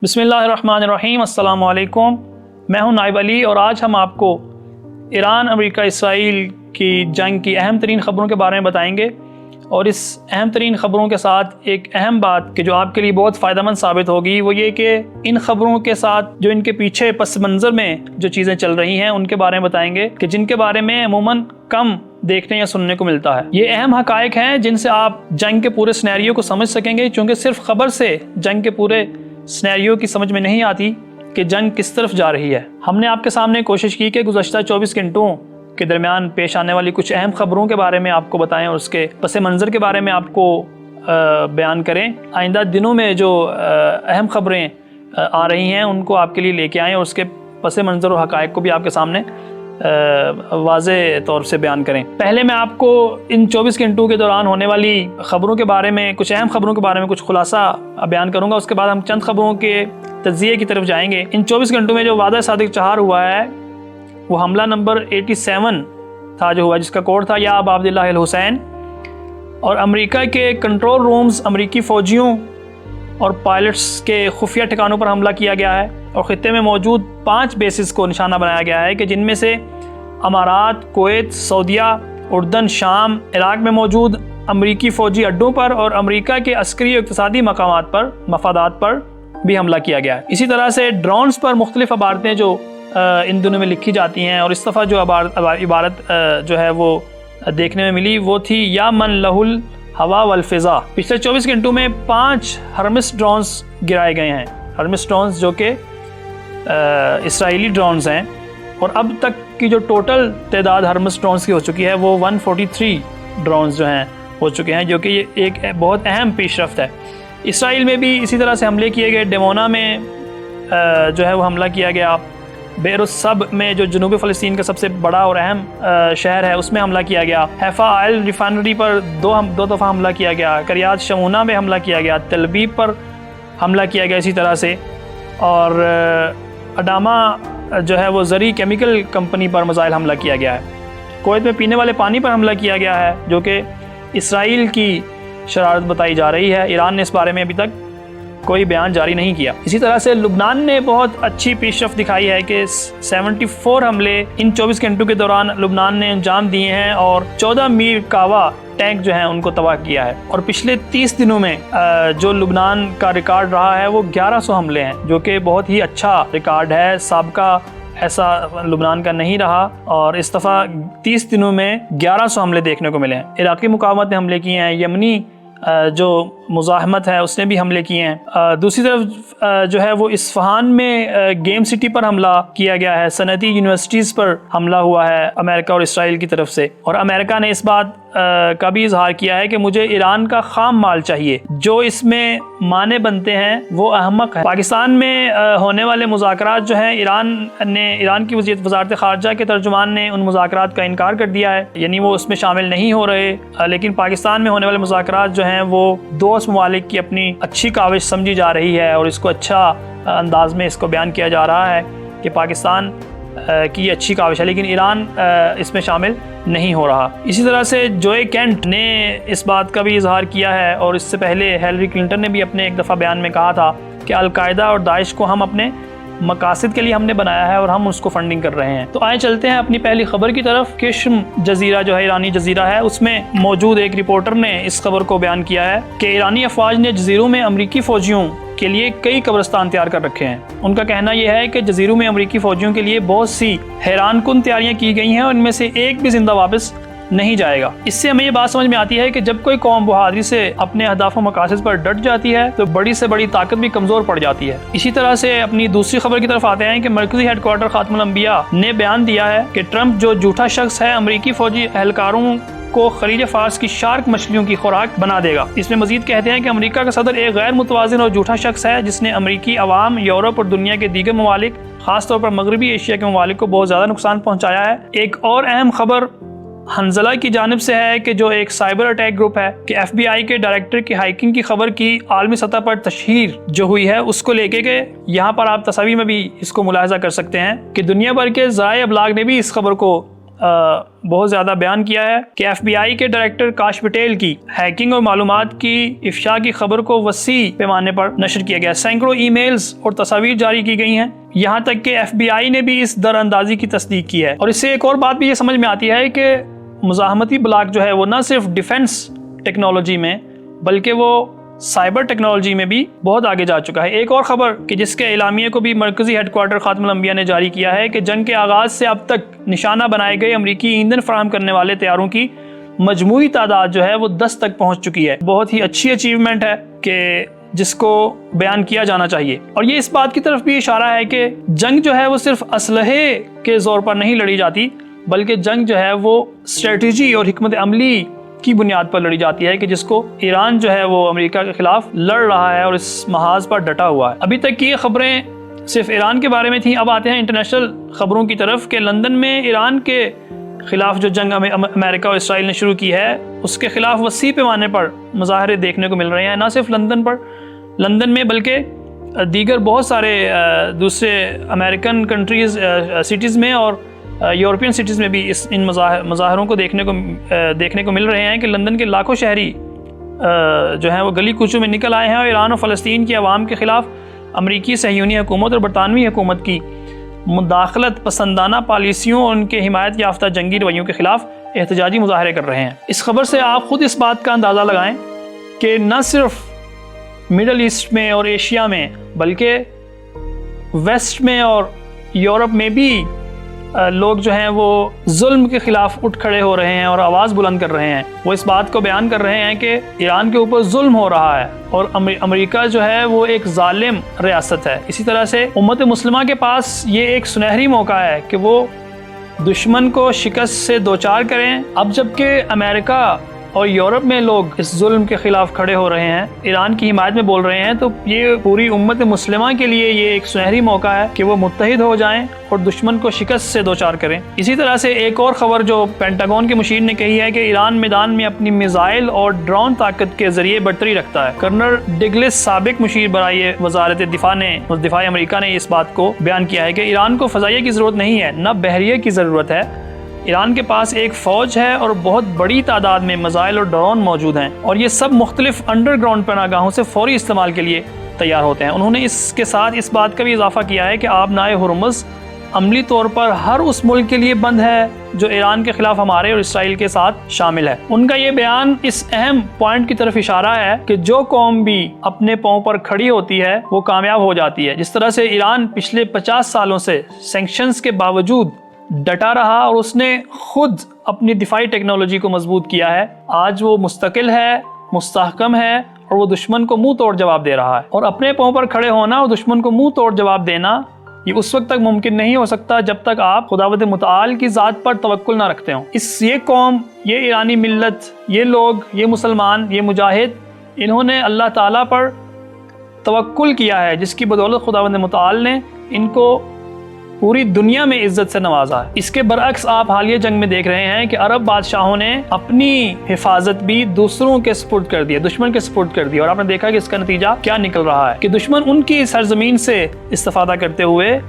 بسم اللہ الرحمن الرحیم، السلام علیکم۔ میں ہوں نائب علی اور آج ہم آپ کو ایران امریکہ اسرائیل کی جنگ کی اہم ترین خبروں کے بارے میں بتائیں گے، اور اس اہم ترین خبروں کے ساتھ ایک اہم بات کہ جو آپ کے لیے بہت فائدہ مند ثابت ہوگی وہ یہ کہ ان خبروں کے ساتھ جو ان کے پیچھے پس منظر میں جو چیزیں چل رہی ہیں ان کے بارے میں بتائیں گے کہ جن کے بارے میں عموماً کم دیکھنے یا سننے کو ملتا ہے۔ یہ اہم حقائق ہیں جن سے آپ جنگ کے پورے سینیریو کو سمجھ سکیں گے، چونکہ صرف خبر سے جنگ کے پورے سینیریو کی سمجھ میں نہیں آتی کہ جنگ کس طرف جا رہی ہے۔ ہم نے آپ کے سامنے کوشش کی کہ گزشتہ 24 گھنٹوں کے درمیان پیش آنے والی کچھ اہم خبروں کے بارے میں آپ کو بتائیں اور اس کے پس منظر کے بارے میں آپ کو بیان کریں۔ آئندہ دنوں میں جو اہم خبریں آ رہی ہیں ان کو آپ کے لیے لے کے آئیں اور اس کے پس منظر اور حقائق کو بھی آپ کے سامنے واضح طور سے بیان کریں۔ پہلے میں آپ کو ان 24 گھنٹوں کے دوران ہونے والی خبروں کے بارے میں، کچھ اہم خبروں کے بارے میں کچھ خلاصہ بیان کروں گا، اس کے بعد ہم چند خبروں کے تجزیے کی طرف جائیں گے۔ ان 24 گھنٹوں میں جو وعدہ صادق چہار ہوا ہے وہ حملہ نمبر 87 تھا جو ہوا، جس کا کوڈ تھا یا ابا عبداللہ الحسین، اور امریکہ کے کنٹرول رومز، امریکی فوجیوں اور پائلٹس کے خفیہ ٹھکانوں پر حملہ کیا گیا ہے، اور خطے میں موجود 5 بیسز کو نشانہ بنایا گیا ہے کہ جن میں سے امارات، کویت، سعودیہ، اردن، شام، عراق میں موجود امریکی فوجی اڈوں پر اور امریکہ کے عسکری و اقتصادی مقامات پر، مفادات پر بھی حملہ کیا گیا ہے۔ اسی طرح سے ڈرونز پر مختلف عبارتیں جو ان دنوں میں لکھی جاتی ہیں، اور اس دفعہ جو عبارت جو ہے وہ دیکھنے میں ملی وہ تھی یا من لہ الہوا والفضا۔ پچھلے 24 گھنٹوں میں 5 ہرمس ڈرونز گرائے گئے ہیں، ہرمس ڈرونز جو کہ اسرائیلی ڈرونز ہیں، اور اب تک کی جو ٹوٹل تعداد ہرمس ڈرونز کی ہو چکی ہے وہ 143 ڈرونز جو ہیں ہو چکے ہیں، جو کہ یہ ایک بہت اہم پیش رفت ہے۔ اسرائیل میں بھی اسی طرح سے حملے کیے گئے۔ ڈیمونا میں جو ہے وہ حملہ کیا گیا، بیر الصب میں جو جنوبی فلسطین کا سب سے بڑا اور اہم شہر ہے اس میں حملہ کیا گیا۔ حیفا آئل ریفائنری پر دو دفعہ حملہ کیا گیا۔ کریات شمونہ میں حملہ کیا گیا۔ تل ابیب پر حملہ کیا گیا اسی طرح سے، اور اڈاما جو ہے وہ زرعی کیمیکل کمپنی پر میزائل حملہ کیا گیا ہے۔ کویت میں پینے والے پانی پر حملہ کیا گیا ہے جو کہ اسرائیل کی شرارت بتائی جا رہی ہے۔ ایران نے اس بارے میں ابھی تک کوئی بیان جاری نہیں کیا۔ اسی طرح سے لبنان نے بہت اچھی پیش رفت دکھائی ہے کہ 74 حملے ان 24 گھنٹوں کے دوران لبنان نے انجام دیے ہیں، اور 14 میر کاوا ٹینک جو ہیں ان کو تباہ کیا ہے۔ اور پچھلے 30 دنوں میں جو لبنان کا ریکارڈ رہا ہے وہ 1100 حملے ہیں، جو کہ بہت ہی اچھا ریکارڈ ہے۔ سابقہ ایسا لبنان کا نہیں رہا، اور اس دفعہ 30 دنوں میں 1100 حملے دیکھنے کو ملے ہیں۔ عراقی مقاومت نے حملے کیے ہیں، یمنی جو مزاحمت ہے اس نے بھی حملے کیے ہیں۔ دوسری طرف جو ہے وہ اصفہان میں گیم سٹی پر حملہ کیا گیا ہے۔ صنعتی یونیورسٹیز پر حملہ ہوا ہے امریکہ اور اسرائیل کی طرف سے، اور امریکہ نے اس بات کا بھی اظہار کیا ہے کہ مجھے ایران کا خام مال چاہیے، جو اس میں معنی بنتے ہیں وہ احمق ہے۔ پاکستان میں ہونے والے مذاکرات جو ہیں، ایران کی وزارت خارجہ کے ترجمان نے ان مذاکرات کا انکار کر دیا ہے، یعنی وہ اس میں شامل نہیں ہو رہے، لیکن پاکستان میں ہونے والے مذاکرات جو ہیں وہ دوست ممالک کی اپنی اچھی کاوش سمجھی جا رہی ہے، اور اس کو اچھا انداز میں اس کو بیان کیا جا رہا ہے کہ پاکستان کی اچھی کاوش ہے، لیکن ایران اس میں شامل نہیں ہو رہا۔ اسی طرح سے جوئے کینٹ نے اس بات کا بھی اظہار کیا ہے، اور اس سے پہلے ہیلری کلنٹن نے بھی اپنے ایک دفعہ بیان میں کہا تھا کہ القاعدہ اور داعش کو ہم اپنے مقاصد کے لیے ہم نے بنایا ہے اور ہم اس کو فنڈنگ کر رہے ہیں۔ تو آئے چلتے ہیں اپنی پہلی خبر کی طرف۔ کشم جزیرہ جو ہے ایرانی جزیرہ ہے، اس میں موجود ایک رپورٹر نے اس خبر کو بیان کیا ہے کہ ایرانی افواج نے جزیروں میں امریکی فوجیوں کے لیے کئی قبرستان تیار کر رکھے ہیں۔ ان کا کہنا یہ ہے کہ جزیروں میں امریکی فوجیوں کے لیے بہت سی حیران کن تیاریاں کی گئی ہیں، اور ان میں سے ایک بھی زندہ واپس نہیں جائے گا۔ اس سے ہمیں یہ بات سمجھ میں آتی ہے کہ جب کوئی قوم بہادری سے اپنے اہداف و مقاصد پر ڈٹ جاتی ہے تو بڑی سے بڑی طاقت بھی کمزور پڑ جاتی ہے۔ اسی طرح سے اپنی دوسری خبر کی طرف آتے ہیں کہ مرکزی ہیڈ کوارٹر خاتم الانبیاء نے بیان دیا ہے کہ ٹرمپ جو جھوٹا شخص ہے امریکی فوجی اہلکاروں کو خلیج فارس کی شارک مچھلیوں کی خوراک بنا دے گا۔ اس میں مزید کہتے ہیں کہ امریکہ کا صدر ایک غیر متوازن اور جھوٹا شخص ہے جس نے امریکی عوام، یورپ اور دنیا کے دیگر ممالک، خاص طور پر مغربی ایشیا کے ممالک کو بہت زیادہ نقصان پہنچایا ہے۔ ایک اور اہم خبر حنزلہ کی جانب سے ہے کہ جو ایک سائبر اٹیک گروپ ہے کہ ایف بی آئی کے ڈائریکٹر کی ہائیکنگ کی خبر کی عالمی سطح پر تشہیر جو ہوئی ہے اس کو لے کے کہ یہاں پر آپ تصاویر میں بھی اس کو ملاحظہ کر سکتے ہیں کہ دنیا بھر کے ذرائع ابلاغ نے بھی اس خبر کو بہت زیادہ بیان کیا ہے کہ FBI کے ڈائریکٹر کاش پٹیل کی ہیکنگ اور معلومات کی افشا کی خبر کو وسیع پیمانے پر نشر کیا گیا. سینکڑوں ای میلز اور تصاویر جاری کی گئی ہیں، یہاں تک کہ FBI نے بھی اس در اندازی کی تصدیق کی ہے. اور اس سے ایک اور بات بھی یہ سمجھ میں آتی ہے کہ مزاحمتی بلاک جو ہے وہ نہ صرف ڈیفنس ٹیکنالوجی میں بلکہ وہ سائبر ٹیکنالوجی میں بھی بہت آگے جا چکا ہے. ایک اور خبر کہ جس کے اعلامیے کو بھی مرکزی ہیڈ کوارٹر خاتم الانبیاء نے جاری کیا ہے کہ جنگ کے آغاز سے اب تک نشانہ بنائے گئے امریکی ایندھن فراہم کرنے والے طیاروں کی مجموعی تعداد جو ہے وہ 10 تک پہنچ چکی ہے. بہت ہی اچھی اچیومنٹ ہے کہ جس کو بیان کیا جانا چاہیے. اور یہ اس بات کی طرف بھی اشارہ ہے کہ جنگ جو ہے وہ صرف اسلحے کے زور پر نہیں لڑی جاتی بلکہ جنگ جو ہے وہ اسٹریٹجی اور حکمت عملی کی بنیاد پر لڑی جاتی ہے کہ جس کو ایران جو ہے وہ امریکہ کے خلاف لڑ رہا ہے اور اس محاذ پر ڈٹا ہوا ہے. ابھی تک کی یہ خبریں صرف ایران کے بارے میں تھیں. اب آتے ہیں انٹرنیشنل خبروں کی طرف کہ لندن میں ایران کے خلاف جو جنگ امریکہ اور اسرائیل نے شروع کی ہے اس کے خلاف وسیع پیمانے پر مظاہرے دیکھنے کو مل رہے ہیں. نہ صرف لندن میں بلکہ دیگر بہت سارے دوسرے امریکن کنٹریز سٹیز میں اور یورپین سٹیز میں بھی ان مظاہروں کو دیکھنے کو مل رہے ہیں کہ لندن کے لاکھوں شہری جو ہیں وہ گلی کوچوں میں نکل آئے ہیں اور ایران اور فلسطین کی عوام کے خلاف امریکی صہیونی حکومت اور برطانوی حکومت کی مداخلت پسندانہ پالیسیوں اور ان کے حمایت یافتہ جنگی رویوں کے خلاف احتجاجی مظاہرے کر رہے ہیں. اس خبر سے آپ خود اس بات کا اندازہ لگائیں کہ نہ صرف مڈل ایسٹ میں اور ایشیا میں بلکہ ویسٹ میں اور یورپ میں بھی لوگ جو ہیں وہ ظلم کے خلاف اٹھ کھڑے ہو رہے ہیں اور آواز بلند کر رہے ہیں. وہ اس بات کو بیان کر رہے ہیں کہ ایران کے اوپر ظلم ہو رہا ہے اور امریکہ جو ہے وہ ایک ظالم ریاست ہے. اسی طرح سے امت مسلمہ کے پاس یہ ایک سنہری موقع ہے کہ وہ دشمن کو شکست سے دوچار کریں. اب جبکہ امریکہ اور یورپ میں لوگ اس ظلم کے خلاف کھڑے ہو رہے ہیں، ایران کی حمایت میں بول رہے ہیں، تو یہ پوری امت مسلمہ کے لیے یہ ایک سنہری موقع ہے کہ وہ متحد ہو جائیں اور دشمن کو شکست سے دوچار کریں. اسی طرح سے ایک اور خبر جو پینٹاگون کے مشیر نے کہی ہے کہ ایران میدان میں اپنی میزائل اور ڈرون طاقت کے ذریعے برتری رکھتا ہے. کرنل ڈگلس سابق مشیر برائے وزارت دفاع امریکہ نے اس بات کو بیان کیا ہے کہ ایران کو فضائیہ کی ضرورت نہیں ہے، نہ بحریہ کی ضرورت ہے. ایران کے پاس ایک فوج ہے اور بہت بڑی تعداد میں میزائل اور ڈرون موجود ہیں اور یہ سب مختلف انڈر گراؤنڈ پناہگاہوں سے فوری استعمال کے لیے تیار ہوتے ہیں. انہوں نے اس کے ساتھ اس بات کا بھی اضافہ کیا ہے کہ آبنائے ہرمز عملی طور پر ہر اس ملک کے لیے بند ہے جو ایران کے خلاف ہمارے اور اسرائیل کے ساتھ شامل ہے. ان کا یہ بیان اس اہم پوائنٹ کی طرف اشارہ ہے کہ جو قوم بھی اپنے پاؤں پر کھڑی ہوتی ہے وہ کامیاب ہو جاتی ہے. جس طرح سے ایران پچھلے 50 سالوں سے سینکشنز کے باوجود ڈٹا رہا اور اس نے خود اپنی دفاعی ٹیکنالوجی کو مضبوط کیا ہے، آج وہ مستقل ہے، مستحکم ہے اور وہ دشمن کو منہ توڑ جواب دے رہا ہے. اور اپنے پاؤں پر کھڑے ہونا اور دشمن کو منہ توڑ جواب دینا یہ اس وقت تک ممکن نہیں ہو سکتا جب تک آپ خداوند متعال کی ذات پر توکل نہ رکھتے ہوں. یہ قوم، یہ ایرانی ملت، یہ لوگ، یہ مسلمان، یہ مجاہد، انہوں نے اللہ تعالیٰ پر توکل کیا ہے جس کی بدولت خداوند متعال نے ان کو پوری دنیا میں عزت سے نوازا ہے. اس کے برعکس آپ حالیہ جنگ میں دیکھ رہے ہیں کہ عرب بادشاہوں نے اپنی حفاظت بھی دوسروں کے سپرد کر دی، دشمن کے سپرد کر دی، اور آپ نے دیکھا کہ اس کا نتیجہ کیا نکل رہا ہے کہ دشمن ان کی سرزمین سے استفادہ کرتے ہوئے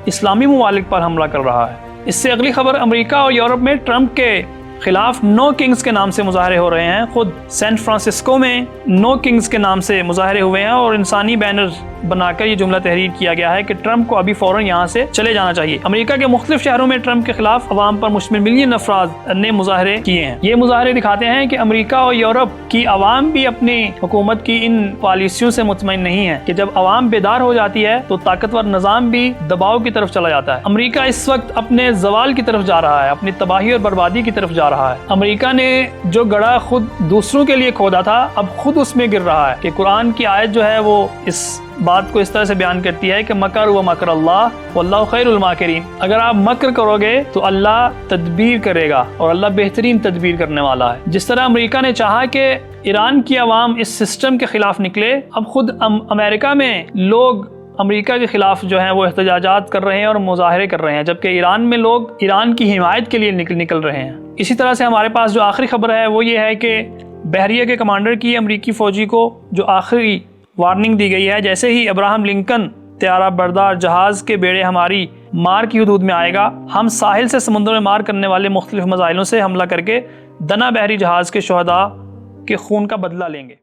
اسلامی ممالک پر حملہ کر رہا ہے. اس سے اگلی خبر، امریکہ اور یورپ میں ٹرمپ کے خلاف نو کنگز کے نام سے مظاہرے ہو رہے ہیں. خود سین فرانسسکو میں نو کنگز کے نام سے مظاہرے ہوئے ہیں اور انسانی بینر بنا کر یہ جملہ تحریر کیا گیا ہے کہ ٹرمپ کو ابھی فوراً یہاں سے چلے جانا چاہیے. امریکہ کے مختلف شہروں میں ٹرمپ کے خلاف عوام پر مشتمل ملین افراد نے مظاہرے کیے ہیں. یہ مظاہرے دکھاتے ہیں کہ امریکہ اور یورپ کی عوام بھی اپنی حکومت کی ان پالیسیوں سے مطمئن نہیں ہے کہ جب عوام بیدار ہو جاتی ہے تو طاقتور نظام بھی دباؤ کی طرف چلا جاتا ہے. امریکہ اس وقت اپنے زوال کی طرف جا رہا ہے، اپنی تباہی اور بربادی کی طرف جا رہا ہے. امریکہ نے جو گڑھا خود دوسروں کے لیے کھودا تھا اب خود اس میں گر رہا ہے کہ قرآن کی آیت جو ہے وہ اس بات کو اس طرح سے بیان کرتی ہے کہ مکر و مکر اللہ واللہ خیر الماکرین. اگر آپ مکر کرو گے تو اللہ تدبیر کرے گا اور اللہ بہترین تدبیر کرنے والا ہے. جس طرح امریکہ نے چاہا کہ ایران کی عوام اس سسٹم کے خلاف نکلے، اب خود امریکہ میں لوگ امریکہ کے خلاف جو ہیں وہ احتجاجات کر رہے ہیں اور مظاہرے کر رہے ہیں، جبکہ ایران میں لوگ ایران کی حمایت کے لیے نکل رہے ہیں. اسی طرح سے ہمارے پاس جو آخری خبر ہے وہ یہ ہے کہ بحریہ کے کمانڈر کی امریکی فوجی کو جو آخری وارننگ دی گئی ہے، جیسے ہی ابراہم لنکن طیارہ بردار جہاز کے بیڑے ہماری مار کی حدود میں آئے گا، ہم ساحل سے سمندر میں مار کرنے والے مختلف مزائلوں سے حملہ کر کے دنا بحری جہاز کے شہداء کے خون کا بدلہ لیں گے۔